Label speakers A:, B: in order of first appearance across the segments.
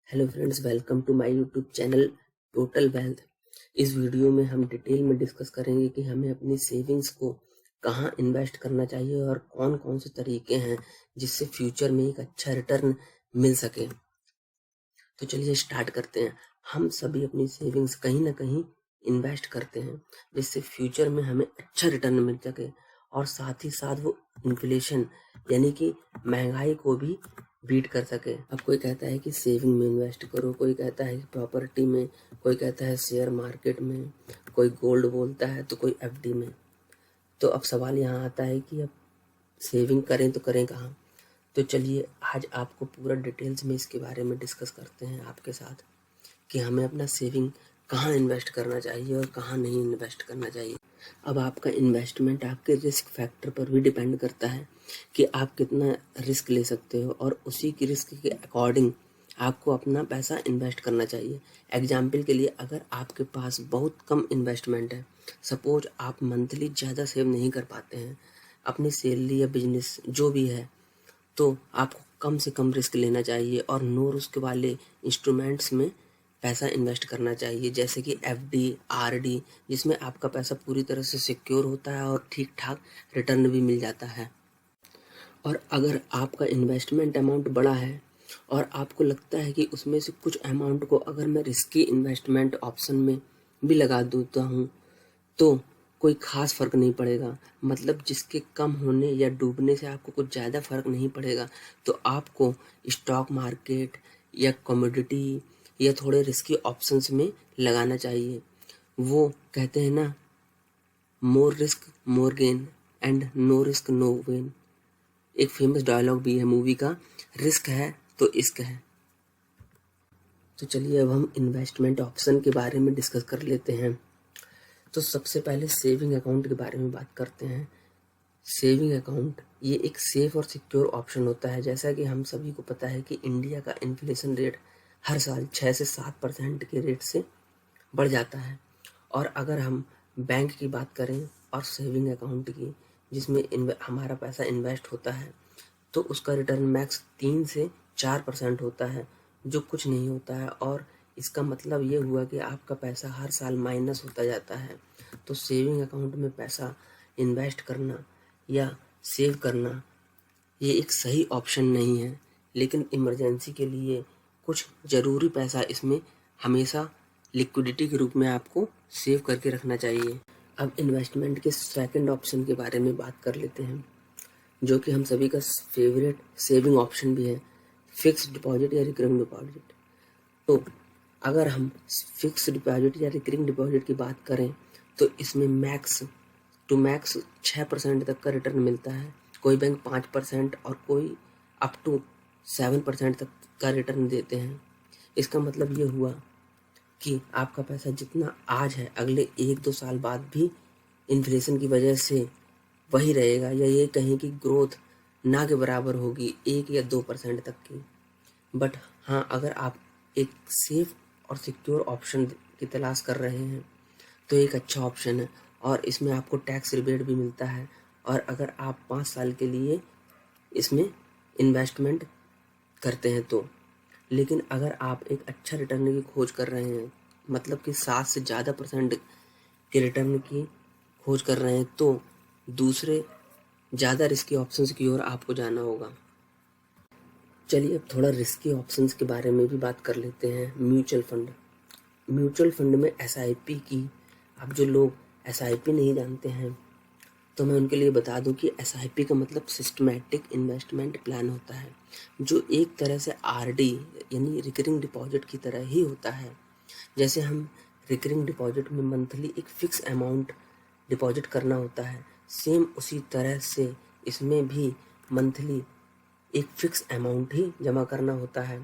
A: Hello friends, welcome to my YouTube channel total wealth. इस video में हम detail में डिस्कस करेंगे कि हमें अपनी सेविंग्स को कहाँ इन्वेस्ट करना चाहिए और कौन कौन से तरीके हैं जिससे फ्यूचर में एक अच्छा रिटर्न मिल सके। तो चलिए स्टार्ट करते हैं। हम सभी अपनी सेविंग्स कहीं ना कहीं इन्वेस्ट करते हैं जिससे फ्यूचर में हमें अच्छा रिटर्न मिल सके और साथ ही साथ वो इन्फ्लेशन यानी कि महंगाई को भी बीट कर सके। अब कोई कहता है कि सेविंग में इन्वेस्ट करो, कोई कहता है कि प्रॉपर्टी में, कोई कहता है शेयर मार्केट में, कोई गोल्ड बोलता है तो कोई एफडी में। तो अब सवाल यहाँ आता है कि अब सेविंग करें तो करें कहाँ। तो चलिए आज आपको पूरा डिटेल्स में इसके बारे में डिस्कस करते हैं आपके साथ कि हमें अपना सेविंग कहाँ इन्वेस्ट करना चाहिए और कहाँ नहीं इन्वेस्ट करना चाहिए। अब आपका इन्वेस्टमेंट आपके रिस्क फैक्टर पर भी डिपेंड करता है कि आप कितना रिस्क ले सकते हो और उसी की रिस्क के अकॉर्डिंग आपको अपना पैसा इन्वेस्ट करना चाहिए। एग्जाम्पल के लिए, अगर आपके पास बहुत कम इन्वेस्टमेंट है, सपोज आप मंथली ज़्यादा सेव नहीं कर पाते हैं अपनी सैलरी या बिजनेस जो भी है, तो आपको कम से कम रिस्क लेना चाहिए और नो रिस्क वाले इंस्ट्रूमेंट्स में पैसा इन्वेस्ट करना चाहिए, जैसे कि एफडी, आरडी, जिसमें आपका पैसा पूरी तरह से सिक्योर होता है और ठीक ठाक रिटर्न भी मिल जाता है। और अगर आपका इन्वेस्टमेंट अमाउंट बड़ा है और आपको लगता है कि उसमें से कुछ अमाउंट को अगर मैं रिस्की इन्वेस्टमेंट ऑप्शन में भी लगा देता हूँ तो कोई खास फर्क नहीं पड़ेगा, मतलब जिसके कम होने या डूबने से आपको कुछ ज़्यादा फर्क नहीं पड़ेगा। तो आपको स्टॉक मार्केट या कमोडिटी या थोड़े रिस्की ऑप्शंस में लगाना चाहिए। वो कहते हैं ना, more risk more gain and no risk no gain. एक फेमस डायलॉग भी है मूवी का, रिस्क है तो इश्क है। तो चलिए अब हम इन्वेस्टमेंट ऑप्शन के बारे में डिस्कस कर लेते हैं। तो सबसे पहले सेविंग अकाउंट के बारे में बात करते हैं। सेविंग अकाउंट ये एक सेफ और सिक्योर ऑप्शन होता है। जैसा कि हम सभी को पता है कि इंडिया का इन्फ्लेशन रेट हर साल 6 से 7% के रेट से बढ़ जाता है। और अगर हम बैंक की बात करें और सेविंग अकाउंट की, जिसमें हमारा पैसा इन्वेस्ट होता है, तो उसका रिटर्न मैक्स 3 से 4% होता है, जो कुछ नहीं होता है। और इसका मतलब ये हुआ कि आपका पैसा हर साल माइनस होता जाता है। तो सेविंग अकाउंट में पैसा इन्वेस्ट करना या सेव करना ये एक सही ऑप्शन नहीं है, लेकिन इमरजेंसी के लिए कुछ ज़रूरी पैसा इसमें हमेशा लिक्विडिटी के रूप में आपको सेव करके रखना चाहिए। अब इन्वेस्टमेंट के सेकंड ऑप्शन के बारे में बात कर लेते हैं, जो कि हम सभी का फेवरेट सेविंग ऑप्शन भी है, फिक्स्ड डिपॉजिट या रिकरिंग डिपॉजिट। तो अगर हम फिक्स्ड डिपॉजिट या रिकरिंग डिपॉजिट की बात करें तो इसमें मैक्स टू मैक्स 6% तक का रिटर्न मिलता है। कोई बैंक 5% और कोई अप टू 7% तक का रिटर्न देते हैं। इसका मतलब ये हुआ कि आपका पैसा जितना आज है अगले 1-2 साल बाद भी इन्फ्लेशन की वजह से वही रहेगा, या ये कहें कि ग्रोथ ना के बराबर होगी 1 या 2% तक की। बट हाँ, अगर आप एक सेफ और सिक्योर ऑप्शन की तलाश कर रहे हैं तो एक अच्छा ऑप्शन है और इसमें आपको टैक्स रिबेट भी मिलता है। और अगर आप 5 साल के लिए इसमें इन्वेस्टमेंट करते हैं तो, लेकिन अगर आप एक अच्छा रिटर्न की खोज कर रहे हैं, मतलब कि 7 से ज़्यादा % के रिटर्न की खोज कर रहे हैं, तो दूसरे ज़्यादा रिस्की ऑप्शंस की ओर आपको जाना होगा। चलिए अब थोड़ा रिस्की ऑप्शंस के बारे में भी बात कर लेते हैं। Mutual fund. म्यूचुअल फंड में एसआईपी की, अब जो लोग एसआईपी नहीं जानते हैं तो मैं उनके लिए बता दूं कि एसआईपी का मतलब सिस्टमैटिक इन्वेस्टमेंट प्लान होता है, जो एक तरह से आरडी यानी रिकरिंग डिपॉजिट की तरह ही होता है। जैसे हम रिकरिंग डिपॉजिट में मंथली एक फिक्स अमाउंट डिपॉजिट करना होता है, सेम उसी तरह से इसमें भी मंथली एक फिक्स अमाउंट ही जमा करना होता है।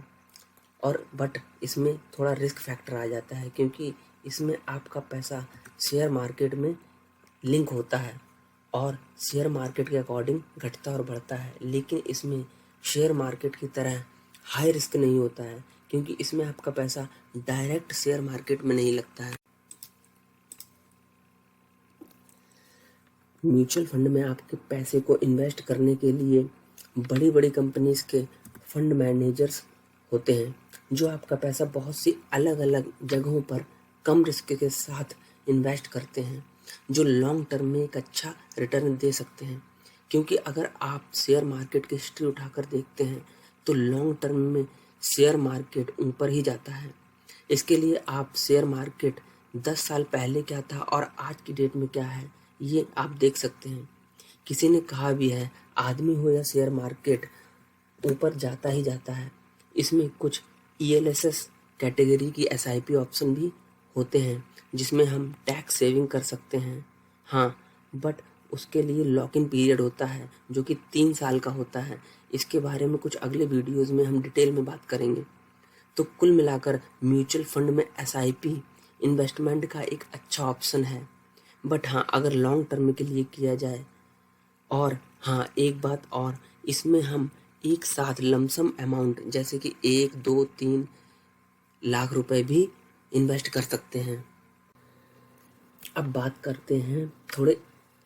A: और बट इसमें थोड़ा रिस्क फैक्टर आ जाता है, क्योंकि इसमें आपका पैसा शेयर मार्केट में लिंक होता है और शेयर मार्केट के अकॉर्डिंग घटता और बढ़ता है। लेकिन इसमें शेयर मार्केट की तरह हाई रिस्क नहीं होता है, क्योंकि इसमें आपका पैसा डायरेक्ट शेयर मार्केट में नहीं लगता है। म्यूचुअल फंड में आपके पैसे को इन्वेस्ट करने के लिए बड़ी बड़ी कंपनीज के फंड मैनेजर्स होते हैं, जो आपका पैसा बहुत सी अलग अलग जगहों पर कम रिस्क के साथ इन्वेस्ट करते हैं, जो लॉन्ग टर्म में एक अच्छा रिटर्न दे सकते हैं। क्योंकि अगर आप शेयर मार्केट की हिस्ट्री उठाकर देखते हैं तो लॉन्ग टर्म में शेयर मार्केट ऊपर ही जाता है। इसके लिए आप शेयर मार्केट 10 साल पहले क्या था और आज की डेट में क्या है, ये आप देख सकते हैं। किसी ने कहा भी है, आदमी हो या शेयर मार्केट, ऊपर जाता ही जाता है। इसमें कुछ ELSS कैटेगरी की SIP ऑप्शन भी होते हैं जिसमें हम टैक्स सेविंग कर सकते हैं। हाँ, बट उसके लिए लॉक इन पीरियड होता है जो कि 3 साल का होता है। इसके बारे में कुछ अगले वीडियोस में हम डिटेल में बात करेंगे। तो कुल मिलाकर म्यूचुअल फंड में SIP इन्वेस्टमेंट का एक अच्छा ऑप्शन है, बट हाँ, अगर लॉन्ग टर्म के लिए किया जाए। और हाँ, एक बात और, इसमें हम एक साथ लमसम अमाउंट जैसे कि 1, 2, 3 लाख रुपए भी इन्वेस्ट कर सकते हैं। अब बात करते हैं थोड़े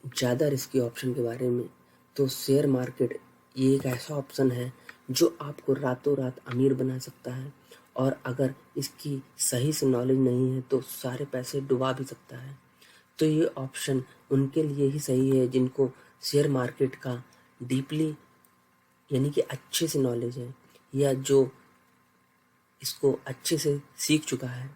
A: ज़्यादा रिस्की ऑप्शन के बारे में। तो शेयर मार्केट ये एक ऐसा ऑप्शन है जो आपको रातों रात अमीर बना सकता है, और अगर इसकी सही से नॉलेज नहीं है तो सारे पैसे डुबा भी सकता है। तो ये ऑप्शन उनके लिए ही सही है जिनको शेयर मार्केट का डीपली यानी कि अच्छे से नॉलेज है, या जो इसको अच्छे से सीख चुका है।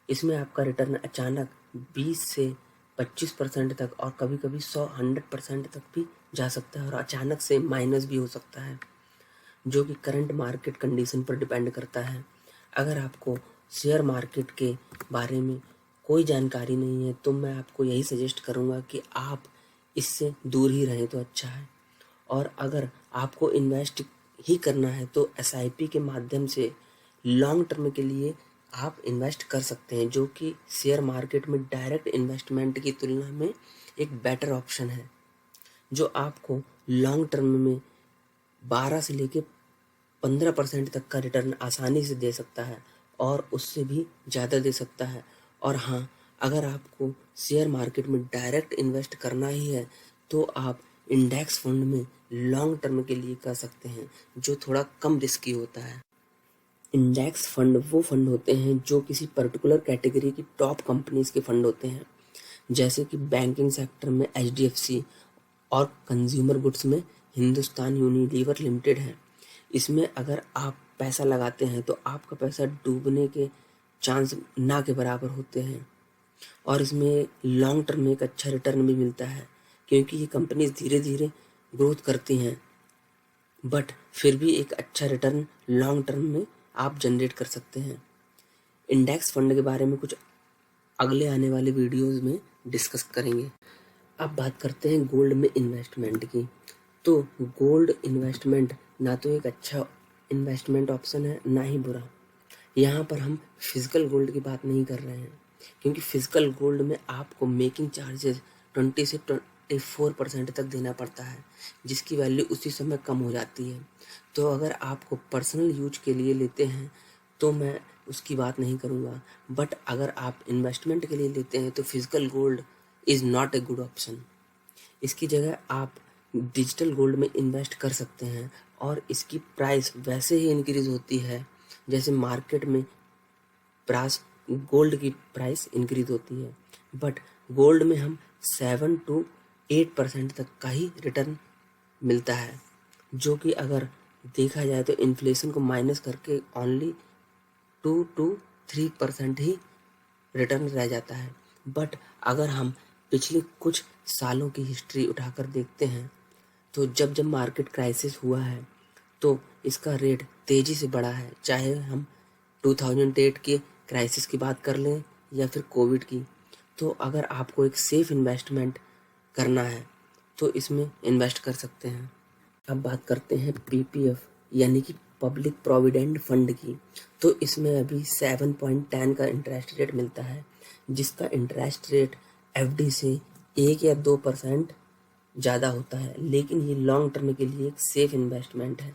A: इसमें आपका रिटर्न अचानक 20 से 25% तक और कभी कभी 100% तक भी जा सकता है, और अचानक से माइनस भी हो सकता है, जो कि करंट मार्केट कंडीशन पर डिपेंड करता है। अगर आपको शेयर मार्केट के बारे में कोई जानकारी नहीं है तो मैं आपको यही सजेस्ट करूँगा कि आप इससे दूर ही रहें तो अच्छा है। और अगर आपको इन्वेस्ट ही करना है तो SIP के माध्यम से लॉन्ग टर्म के लिए आप इन्वेस्ट कर सकते हैं, जो कि शेयर मार्केट में डायरेक्ट इन्वेस्टमेंट की तुलना में एक बेटर ऑप्शन है, जो आपको लॉन्ग टर्म में 12 से लेके 15% तक का रिटर्न आसानी से दे सकता है, और उससे भी ज़्यादा दे सकता है। और हाँ, अगर आपको शेयर मार्केट में डायरेक्ट इन्वेस्ट करना ही है तो आप इंडेक्स फंड में लॉन्ग टर्म के लिए कर सकते हैं, जो थोड़ा कम रिस्की होता है। इंडेक्स फंड वो फंड होते हैं जो किसी पर्टिकुलर कैटेगरी की टॉप कंपनीज के फंड होते हैं, जैसे कि बैंकिंग सेक्टर में HDFC और कंज्यूमर गुड्स में हिंदुस्तान यूनिलीवर लिमिटेड है। इसमें अगर आप पैसा लगाते हैं तो आपका पैसा डूबने के चांस ना के बराबर होते हैं, और इसमें लॉन्ग टर्म में एक अच्छा रिटर्न भी मिलता है, क्योंकि ये कंपनीज धीरे धीरे ग्रोथ करती हैं, बट फिर भी एक अच्छा रिटर्न लॉन्ग टर्म में आप जनरेट कर सकते हैं। इंडेक्स फंड के बारे में कुछ अगले आने वाले वीडियोस में डिस्कस करेंगे। अब बात करते हैं गोल्ड में इन्वेस्टमेंट की। तो गोल्ड इन्वेस्टमेंट ना तो एक अच्छा इन्वेस्टमेंट ऑप्शन है, ना ही बुरा। यहाँ पर हम फिजिकल गोल्ड की बात नहीं कर रहे हैं, क्योंकि फिजिकल गोल्ड में आपको मेकिंग चार्जेस 20 से 24% तक देना पड़ता है, जिसकी वैल्यू उसी समय कम हो जाती है। तो अगर आपको पर्सनल यूज के लिए लेते हैं तो मैं उसकी बात नहीं करूँगा, बट अगर आप इन्वेस्टमेंट के लिए लेते हैं तो physical gold is not a good option. इसकी जगह आप डिजिटल गोल्ड में इन्वेस्ट कर सकते हैं, और इसकी प्राइस वैसे ही इंक्रीज होती है जैसे मार्केट में प्राइस गोल्ड की प्राइस इंक्रीज होती है। बट गोल्ड में हम 7 to 8% तक का ही रिटर्न मिलता है, जो कि अगर देखा जाए तो इन्फ्लेशन को माइनस करके ओनली 2 to 3% ही रिटर्न रह जाता है। बट अगर हम पिछले कुछ सालों की हिस्ट्री उठाकर देखते हैं तो जब जब मार्केट क्राइसिस हुआ है तो इसका रेट तेज़ी से बढ़ा है, चाहे हम 2008 के क्राइसिस की बात कर लें या फिर कोविड की। तो अगर आपको एक सेफ इन्वेस्टमेंट करना है तो इसमें इन्वेस्ट कर सकते हैं। अब बात करते हैं PPF यानी कि पब्लिक प्रोविडेंट फंड की। तो इसमें अभी 7.10 का इंटरेस्ट रेट मिलता है, जिसका इंटरेस्ट रेट FD से 1 या 2% ज़्यादा होता है, लेकिन ये लॉन्ग टर्म के लिए एक सेफ इन्वेस्टमेंट है,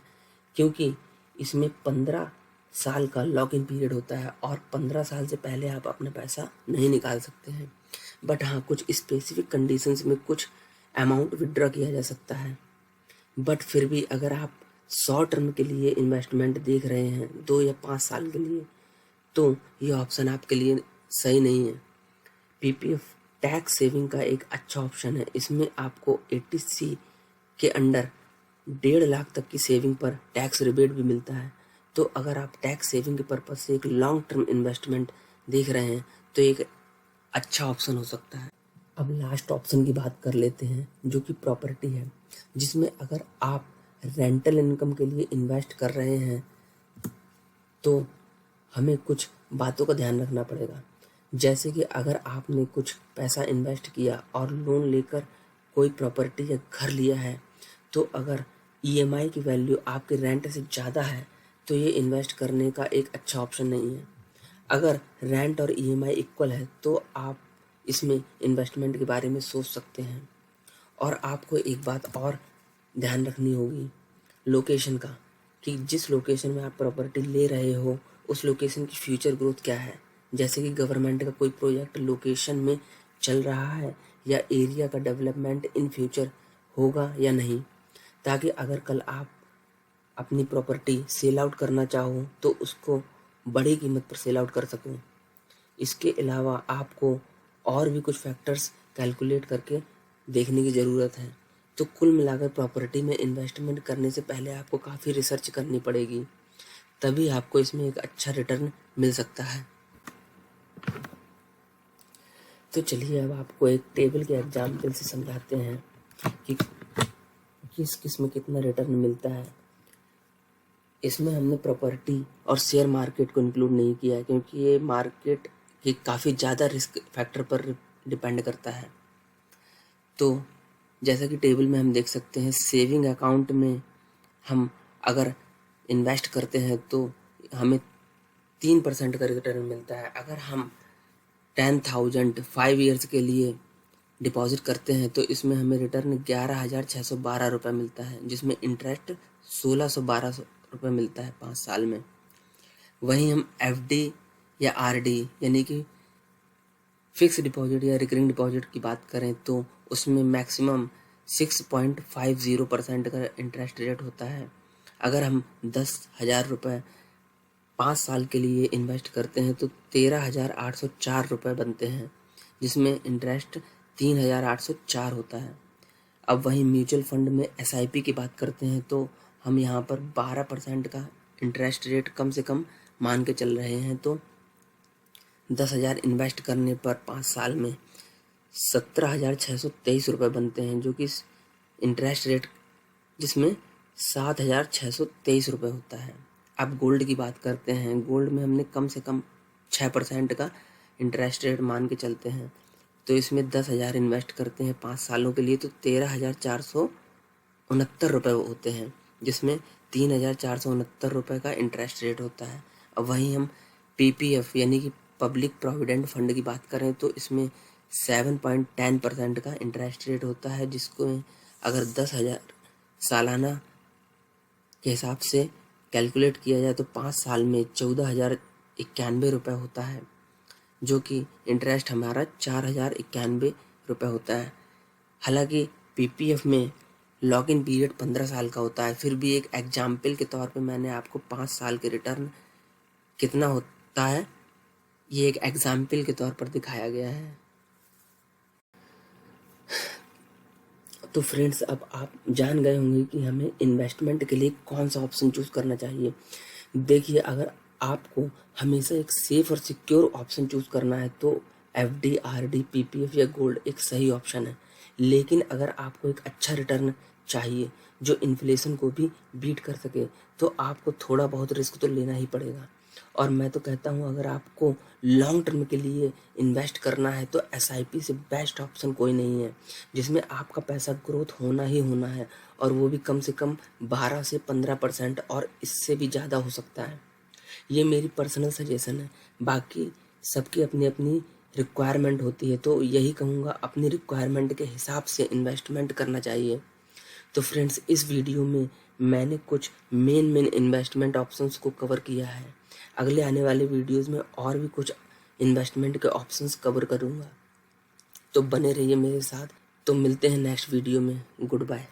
A: क्योंकि इसमें 15 साल का लॉक इन पीरियड होता है, और 15 साल से पहले आप अपना पैसा नहीं निकाल सकते हैं। बट हाँ, कुछ स्पेसिफिक कंडीशंस में कुछ अमाउंट विड्रॉ किया जा सकता है। बट फिर भी अगर आप शॉर्ट टर्म के लिए इन्वेस्टमेंट देख रहे हैं 2 या 5 साल के लिए, तो ये ऑप्शन आपके लिए सही नहीं है। पीपीएफ टैक्स सेविंग का एक अच्छा ऑप्शन है। इसमें आपको 80C के अंडर 1.5 लाख तक की सेविंग पर टैक्स रिबेट भी मिलता है। तो अगर आप टैक्स सेविंग के पर्पज से एक लॉन्ग टर्म इन्वेस्टमेंट देख रहे हैं तो एक अच्छा ऑप्शन हो सकता है। अब लास्ट ऑप्शन की बात कर लेते हैं, जो कि प्रॉपर्टी है, जिसमें अगर आप रेंटल इनकम के लिए इन्वेस्ट कर रहे हैं तो हमें कुछ बातों का ध्यान रखना पड़ेगा। जैसे कि अगर आपने कुछ पैसा इन्वेस्ट किया और लोन लेकर कोई प्रॉपर्टी या घर लिया है, तो अगर ईएमआई की वैल्यू आपके रेंट से ज़्यादा है तो ये इन्वेस्ट करने का एक अच्छा ऑप्शन नहीं है। अगर रेंट और ईएमआई इक्वल है तो आप इसमें इन्वेस्टमेंट के बारे में सोच सकते हैं। और आपको एक बात और ध्यान रखनी होगी लोकेशन का, कि जिस लोकेशन में आप प्रॉपर्टी ले रहे हो उस लोकेशन की फ्यूचर ग्रोथ क्या है। जैसे कि गवर्नमेंट का कोई प्रोजेक्ट लोकेशन में चल रहा है या एरिया का डेवलपमेंट इन फ्यूचर होगा या नहीं, ताकि अगर कल आप अपनी प्रॉपर्टी सेल आउट करना चाहो तो उसको बड़ी कीमत पर सेल आउट कर सको। इसके अलावा आपको और भी कुछ फैक्टर्स कैलकुलेट करके देखने की ज़रूरत है। तो कुल मिलाकर प्रॉपर्टी में इन्वेस्टमेंट करने से पहले आपको काफ़ी रिसर्च करनी पड़ेगी, तभी आपको इसमें एक अच्छा रिटर्न मिल सकता है। तो चलिए अब आपको एक टेबल के एग्जाम्पल से समझाते हैं कि किस में कितना रिटर्न मिलता है। इसमें हमने प्रॉपर्टी और शेयर मार्केट को इंक्लूड नहीं किया है, क्योंकि ये मार्केट के काफ़ी ज़्यादा रिस्क फैक्टर पर डिपेंड करता है। तो जैसा कि टेबल में हम देख सकते हैं, सेविंग अकाउंट में हम अगर इन्वेस्ट करते हैं तो हमें 3% का रिटर्न मिलता है। अगर हम 10,000 5 ईयर्स के लिए डिपॉजिट करते हैं तो इसमें हमें रिटर्न 11,612 रुपये मिलता है, जिसमें इंटरेस्ट 1,612 रुपये मिलता है 5 साल में। वहीं हम एफडी या आरडी यानी कि फिक्स डिपॉजिट या रिकरिंग डिपॉजिट की बात करें तो उसमें मैक्सिमम 6.50% का इंटरेस्ट रेट होता है। अगर हम 10,000 रुपये 5 साल के लिए इन्वेस्ट करते हैं तो 13,804 रुपये बनते हैं, जिसमें इंटरेस्ट 3,804 होता है। अब वहीं म्यूचुअल फंड में एसआईपी की बात करते हैं तो हम यहाँ पर 12% का इंटरेस्ट रेट कम से कम मान के चल रहे हैं। तो 10,000 इन्वेस्ट करने पर 5 साल में 17,623 रुपये बनते हैं, जो कि इंटरेस्ट रेट जिसमें 7,623 रुपये होता है। अब गोल्ड की बात करते हैं। गोल्ड में हमने कम से कम 6% का इंटरेस्ट रेट मान के चलते हैं, तो इसमें 10,000 इन्वेस्ट करते हैं 5 सालों के लिए तो 13,469 रुपये होते हैं, जिसमें 3,469 रुपये का इंटरेस्ट रेट होता है। अब वहीं हम पीपीएफ यानी कि पब्लिक प्रोविडेंट फंड की बात करें तो इसमें 7.10% का इंटरेस्ट रेट होता है, जिसको अगर 10,000 सालाना के हिसाब से कैलकुलेट किया जाए तो 5 साल में 14,091 रुपये होता है, जो कि इंटरेस्ट हमारा 4,091 रुपये होता है। हालांकि पीपीएफ में लॉक इन पीरियड 15 साल का होता है, फिर भी एक एग्जाम्पल के तौर पे मैंने आपको 5 साल के रिटर्न कितना होता है ये एक एग्जाम्पल के तौर पर दिखाया गया है। तो फ्रेंड्स, अब आप जान गए होंगे कि हमें इन्वेस्टमेंट के लिए कौन सा ऑप्शन चूज़ करना चाहिए। देखिए, अगर आपको हमेशा एक सेफ और सिक्योर ऑप्शन चूज़ करना है तो एफडी, आरडी, पीपीएफ या गोल्ड एक सही ऑप्शन है। लेकिन अगर आपको एक अच्छा रिटर्न चाहिए जो इन्फ्लेशन को भी बीट कर सके तो आपको थोड़ा बहुत रिस्क तो लेना ही पड़ेगा। और मैं तो कहता हूँ, अगर आपको लॉन्ग टर्म के लिए इन्वेस्ट करना है तो एसआईपी से बेस्ट ऑप्शन कोई नहीं है, जिसमें आपका पैसा ग्रोथ होना ही होना है, और वो भी कम से कम 12 से 15% और इससे भी ज़्यादा हो सकता है। ये मेरी पर्सनल सजेशन है, बाकी सबकी अपनी अपनी रिक्वायरमेंट होती है, तो यही कहूँगा अपनी रिक्वायरमेंट के हिसाब से इन्वेस्टमेंट करना चाहिए। तो फ्रेंड्स, इस वीडियो में मैंने कुछ मेन इन्वेस्टमेंट ऑप्शंस को कवर किया है। अगले आने वाले वीडियोस में और भी कुछ इन्वेस्टमेंट के ऑप्शंस कवर करूँगा, तो बने रहिए मेरे साथ। तो मिलते हैं नेक्स्ट वीडियो में। Good bye.